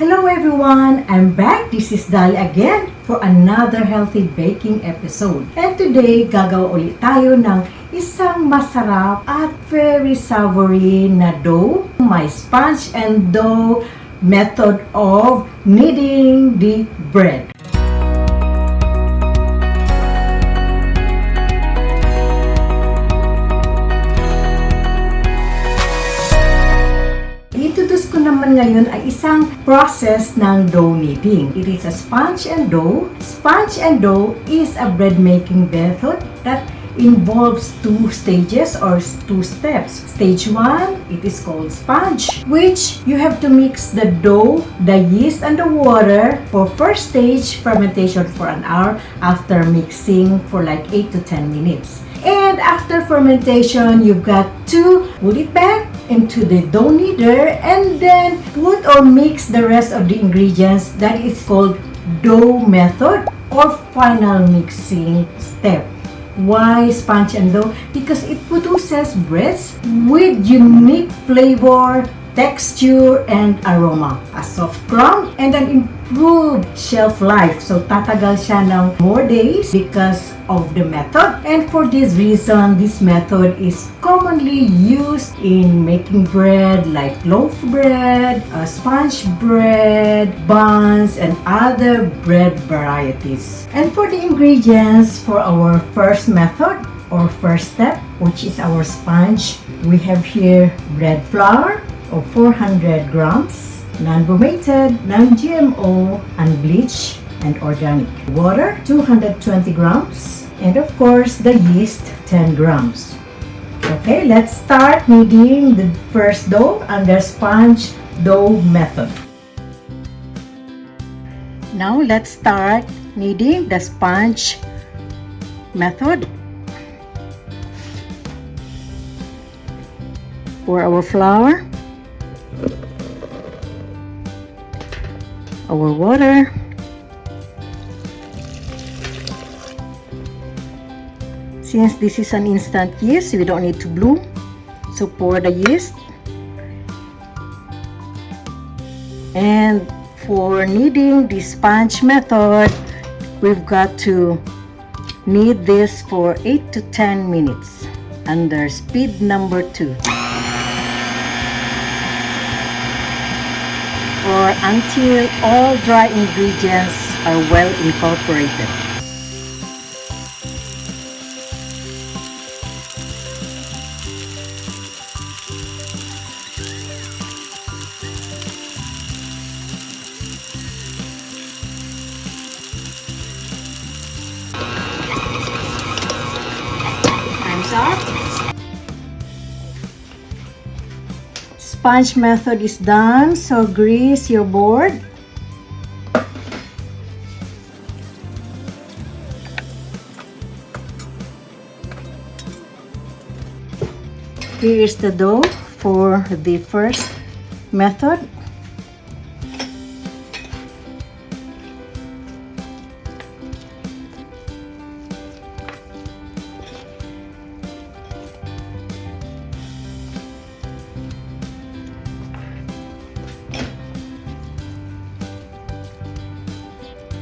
Hello everyone! I'm back. This is Dolly again for another healthy baking episode. And today, gagawa ulit tayo ng isang masarap at very savory na dough. My sponge and dough method of kneading the bread. Introduce ko naman ngayon ay isang process ng dough kneading. It is a sponge and dough. Sponge and dough is a bread making method that involves two stages or two steps. Stage 1, it is called sponge, which you have to mix the dough, the yeast, and the water for first stage fermentation for an hour after mixing for like 8 to 10 minutes. And after fermentation, you've got to put it back into the dough kneader and then put or mix the rest of the ingredients. That is called dough method or final mixing step. Why sponge and dough? Because it produces breads with unique flavor, texture, and aroma. A soft crumb and an improved shelf life. So tatagal siya ng more days because of the method. And for this reason, this method is commonly used in making bread like loaf bread, sponge bread, buns, and other bread varieties. And for the ingredients for our first method or first step, which is our sponge, we have here bread flour of 400 grams, non-bromated, non-GMO, unbleached, and organic. Water, 220 grams, and of course, the yeast, 10 grams. Okay, let's start kneading the first dough under sponge dough method. Now, let's start kneading the sponge method. Pour our flour, our water, since this is an instant yeast, we don't need to bloom, so pour the yeast. And for kneading the sponge method, we've got to knead this for 8 to 10 minutes under speed number 2. Or until all dry ingredients are well incorporated. Time's up. Sponge method is done, so grease your board. Here is the dough for the first method.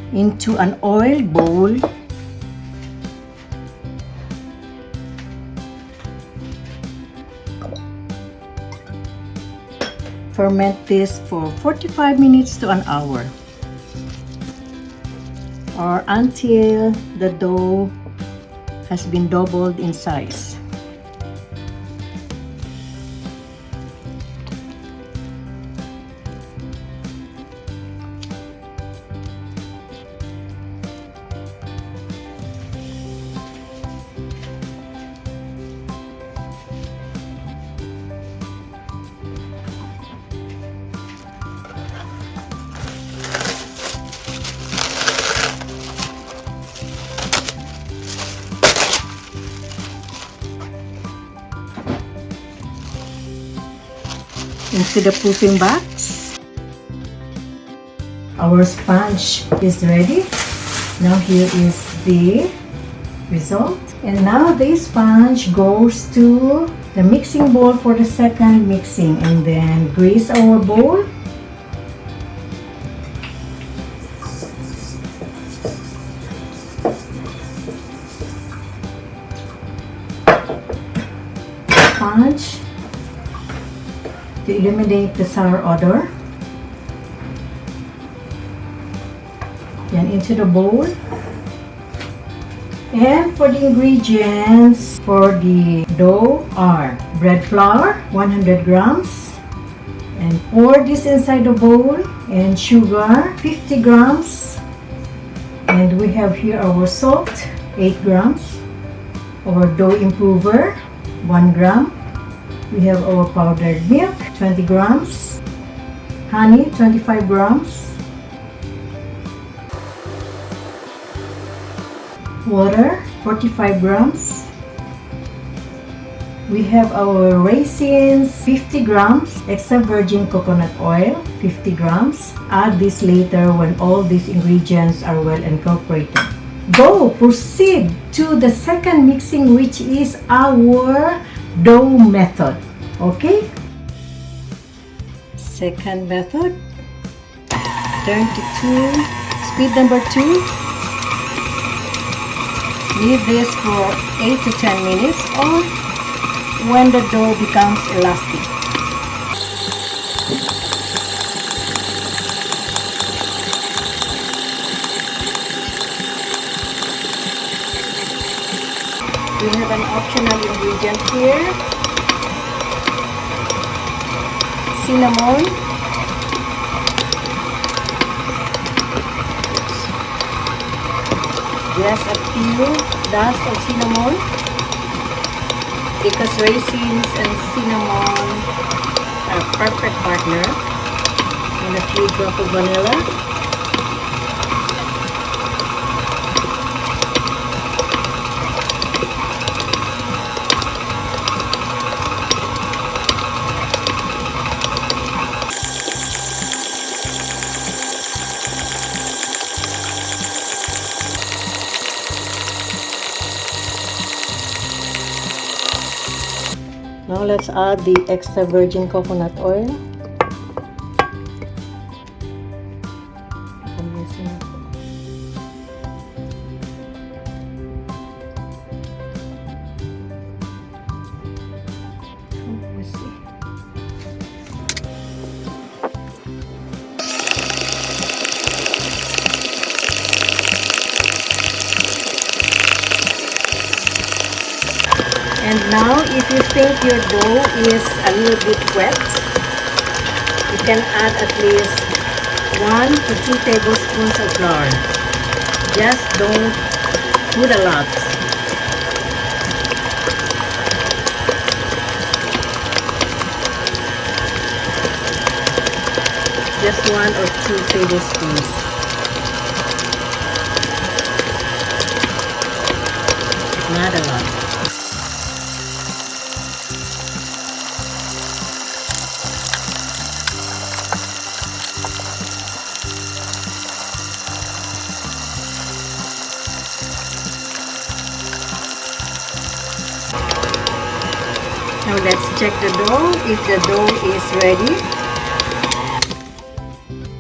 Into an oil bowl, ferment this for 45 minutes to an hour or until the dough has been doubled in size. Into the proofing box. Our sponge is ready. Now here is the result. And now the sponge goes to the mixing bowl for the second mixing, and then grease our bowl sponge to eliminate the sour odor. Yan, into the bowl. And for the ingredients for the dough are bread flour, 100 grams. And pour this inside the bowl. And sugar, 50 grams. And we have here our salt, 8 grams. Our dough improver, 1 gram. We have our powdered milk, 20 grams. Honey, 25 grams. Water, 45 grams. We have our raisins, 50 grams. Extra virgin coconut oil, 50 grams. Add this later when all these ingredients are well incorporated. Go! Proceed to the second mixing, which is our dough method. Okay? Second method. Turn to speed number 2. Leave this for 8 to 10 minutes or when the dough becomes elastic. We have an optional ingredient here. Cinnamon. Just a few dust of cinnamon because raisins and cinnamon are perfect partner. And a few drops of vanilla. Now let's add the extra virgin coconut oil. And now, if you think your dough is a little bit wet, you can add at least 1 to 2 tablespoons of flour. Just don't put a lot. Just 1 or 2 tablespoons. Not a lot. Now let's check the dough, if the dough is ready.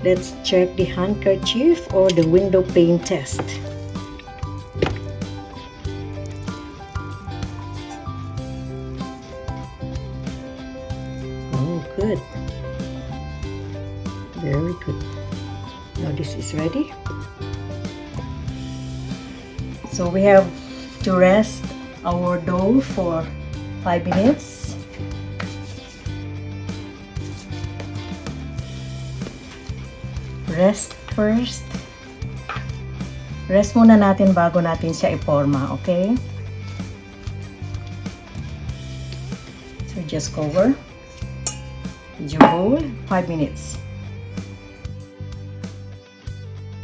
Let's check the handkerchief or the window pane test. Oh, good. Very good. Now this is ready. So we have to rest our dough for 5 minutes. Rest first. Rest muna natin bago natin siya iporma, okay? So just cover with your bowl, 5 minutes.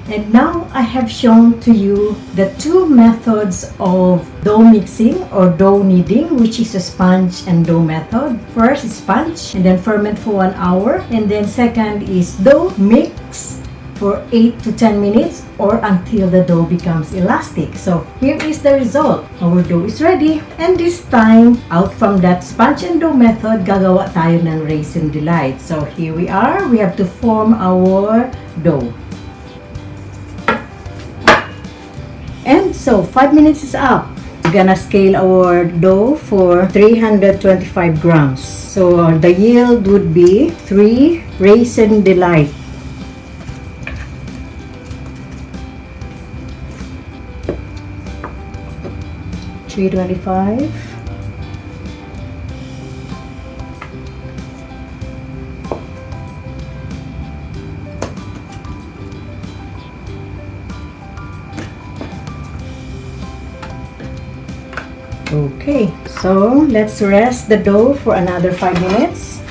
And now I have shown to you the 2 methods of dough mixing or dough kneading, which is a sponge and dough method. First is sponge and then ferment for 1 hour. And then second is dough mix for 8 to 10 minutes or until the dough becomes elastic. So here is the result. Our dough is ready. And this time, out from that sponge and dough method, gagawa tayo ng Raisin Delight. So here we are. We have to form our dough. And so 5 minutes is up. gonna scale our dough for 325 grams. So the yield would be 3 Raisin Delight. $3.25. Okay, so let's rest the dough for another 5 minutes.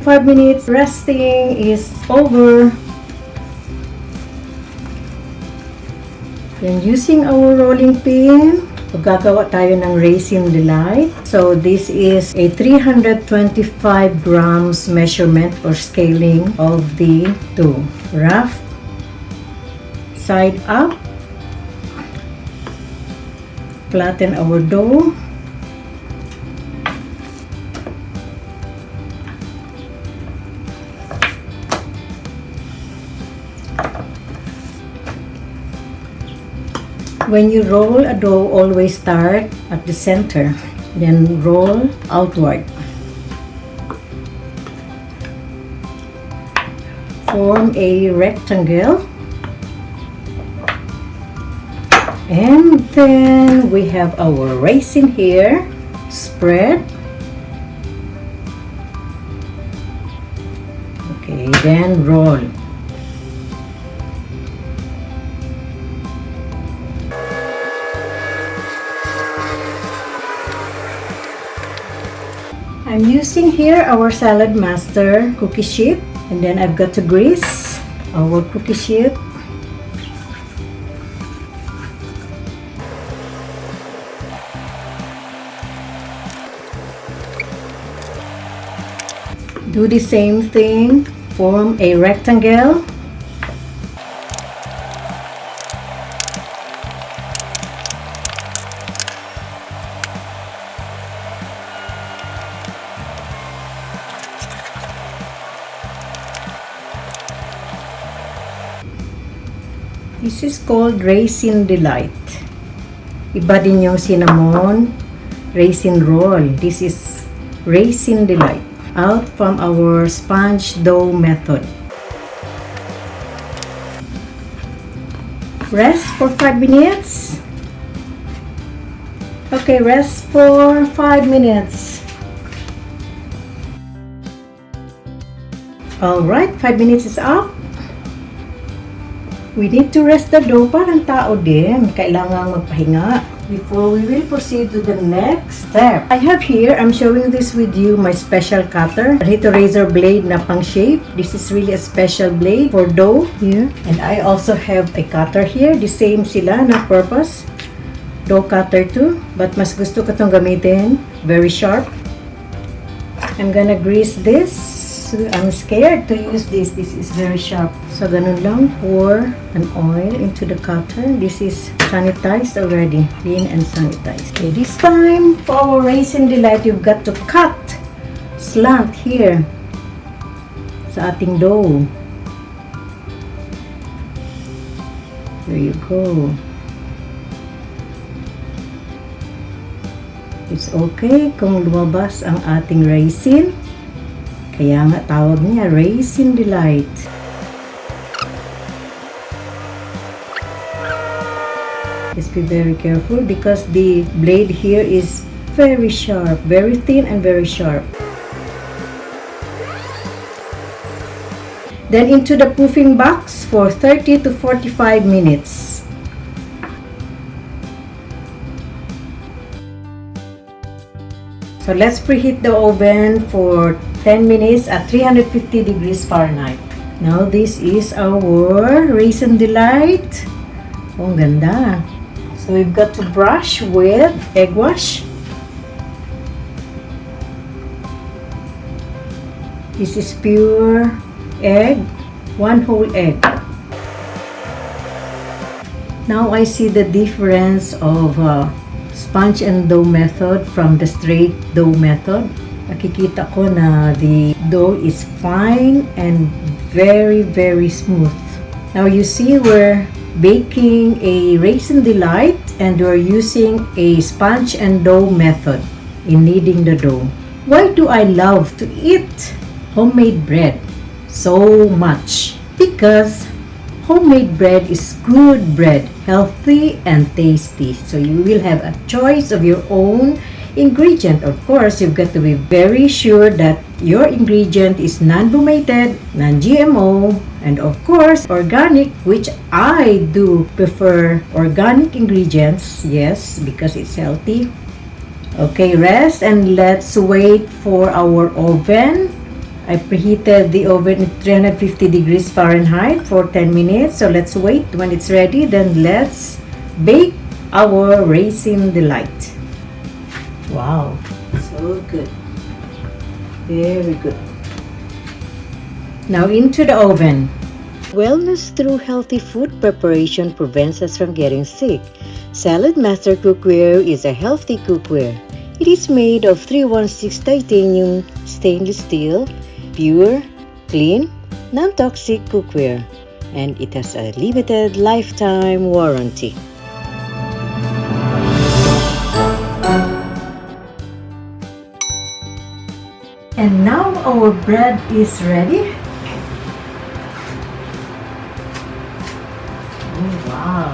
5 minutes resting is over. Then using our rolling pin, gagawa tayo ng Raisin Delight. So this is a 325 grams measurement or scaling of the dough. Rough side up. Flatten our dough. When you roll a dough, always start at the center, then roll outward. Form a rectangle. And then we have our raisin here. Spread. Okay, then roll. I'm using here our SaladMaster cookie sheet, and then I've got to grease our cookie sheet. Do the same thing, form a rectangle. This is called Raisin Delight. Iba din yung cinnamon raisin roll. This is Raisin Delight. Out from our sponge dough method. Rest for 5 minutes. Okay, rest for 5 minutes. Alright, 5 minutes is up. We need to rest the dough. Parang tao din, kailangan magpahinga before we will proceed to the next step. I have here, I'm showing this with you, my special cutter. Ito razor blade na pang shape. This is really a special blade for dough here. And I also have a cutter here. The same sila na purpose. Dough cutter too. But mas gusto ko itong gamitin. Very sharp. I'm gonna grease this. I'm scared to use this. This is very sharp. So, ganun lang. Pour an oil into the cutter. This is sanitized already. Clean and sanitized. Okay, this time, for our Raisin Delight, you've got to cut slant here sa ating dough. There you go. It's okay kung lumabas ang ating raisin. Kaya nga tawag niya Raisin Delight. Just be very careful because the blade here is very sharp, very thin and very sharp. Then into the proofing box for 30 to 45 minutes. So let's preheat the oven for 10 minutes at 350 degrees Fahrenheit. Now this is our Raisin Delight. Oh, ang ganda. So we've got to brush with egg wash. This is pure egg, 1 whole egg. Now I see the difference of sponge and dough method from the straight dough method. Nakikita ko na the dough is fine and very, very smooth. Now you see where baking a Raisin Delight, and we're using a sponge and dough method in kneading the dough. Why do I love to eat homemade bread so much? Because homemade bread is good bread, healthy and tasty. So you will have a choice of your own ingredient. Of course, you've got to be very sure that your ingredient is non-bromated, non-GMO, and of course, organic, which I do prefer organic ingredients, yes, because it's healthy. Okay, rest and let's wait for our oven. I preheated the oven at 350 degrees Fahrenheit for 10 minutes. So let's wait. When it's ready, then let's bake our Raisin Delight. Wow, so good. Very good. Now into the oven. Wellness through healthy food preparation prevents us from getting sick. SaladMaster cookware is a healthy cookware. It is made of 316 titanium stainless steel, pure, clean, non-toxic cookware, and it has a limited lifetime warranty. And now our bread is ready. Oh wow,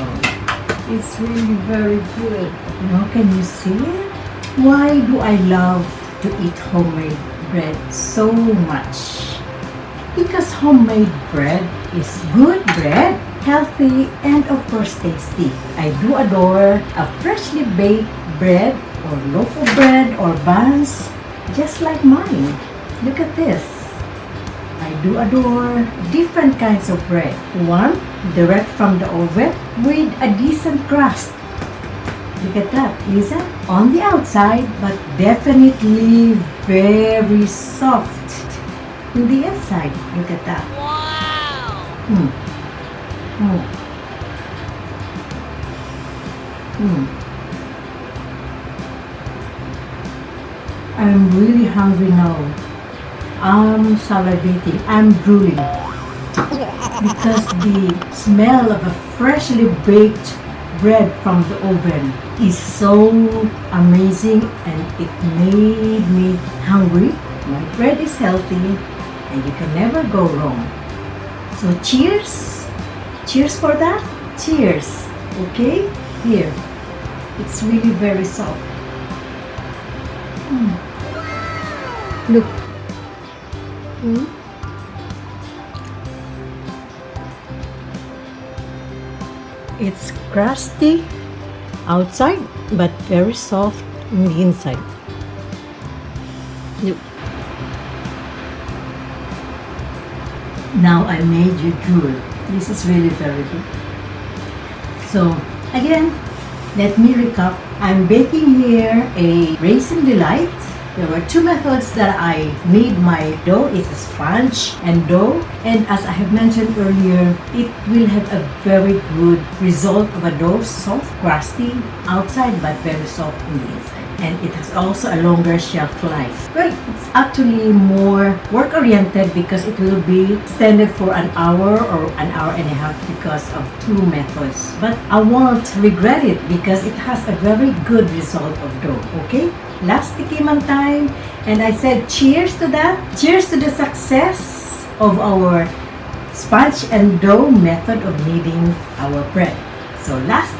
it's really very good. Now can you see it? Why do I love to eat homemade bread so much? Because homemade bread is good bread, healthy, and of course tasty. I do adore a freshly baked bread or loaf of bread or buns, just like mine. Look at this. I do adore different kinds of bread. One, direct from the oven with a decent crust. Look at that, Lisa. On the outside, but definitely very soft in the inside. Look at that. Wow! I'm really hungry now. I'm salivating. I'm drooling. Because the smell of a freshly baked bread from the oven is so amazing and it made me hungry. My bread is healthy and you can never go wrong. So cheers! Cheers for that! Cheers! Okay? Here. It's really very soft. Look. It's crusty outside but very soft in the inside. Look. Now I made you drool. This is really very good. So again, let me recap. I'm baking here a Raisin Delight. There were two methods that I made my dough. It's a sponge and dough. And as I have mentioned earlier, it will have a very good result of a dough, soft, crusty outside, but very soft in the inside. And it has also a longer shelf life. Well, it's actually more work-oriented because it will be extended for an hour or an hour and a half because of two methods. But I won't regret it because it has a very good result of dough, okay? Last tikiman time, and I said cheers to that. Cheers to the success of our sponge and dough method of kneading our bread. So last,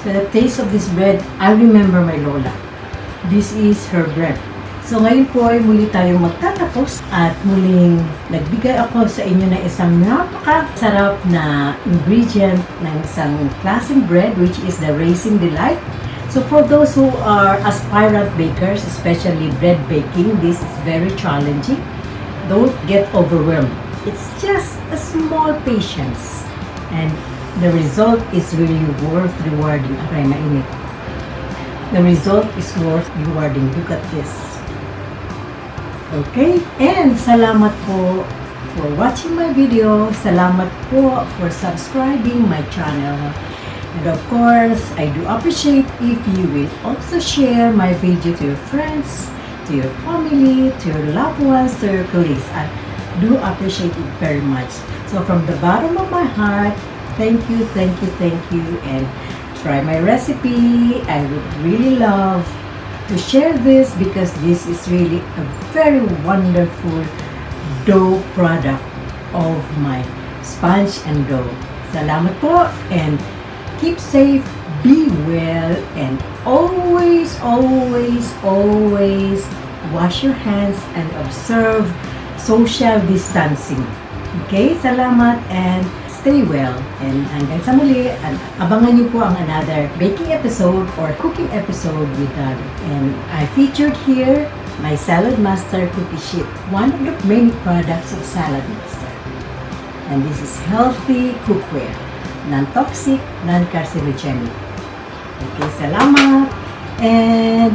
So the taste of this bread, I remember my Lola. This is her bread. So ngayon po ay muli tayong magtatapos at muling nagbigay ako sa inyo ng isang napakasarap na ingredient ng isang klaseng bread, which is the Raisin Delight. So for those who are aspirant bakers, especially bread baking, this is very challenging. Don't get overwhelmed. It's just a small patience and the result is really worth rewarding. Aray, mainit. The result is worth rewarding. Look at this. Okay? And salamat po for watching my video. Salamat po for subscribing my channel. And of course, I do appreciate if you will also share my video to your friends, to your family, to your loved ones, to your colleagues. At do appreciate it very much. So from the bottom of my heart, thank you, thank you, thank you, and try my recipe. I would really love to share this because this is really a very wonderful dough product of my sponge and dough. Salamat po, and keep safe, be well, and always, always, always wash your hands and observe social distancing. Okay, salamat and stay well. And hanggang sa muli, abangan niyo po ang another baking episode or cooking episode with Darren. And I featured here my SaladMaster cookie sheet, one of the many products of SaladMaster. And this is healthy cookware, non-toxic, non-carcinogenic. Okay, salamat. And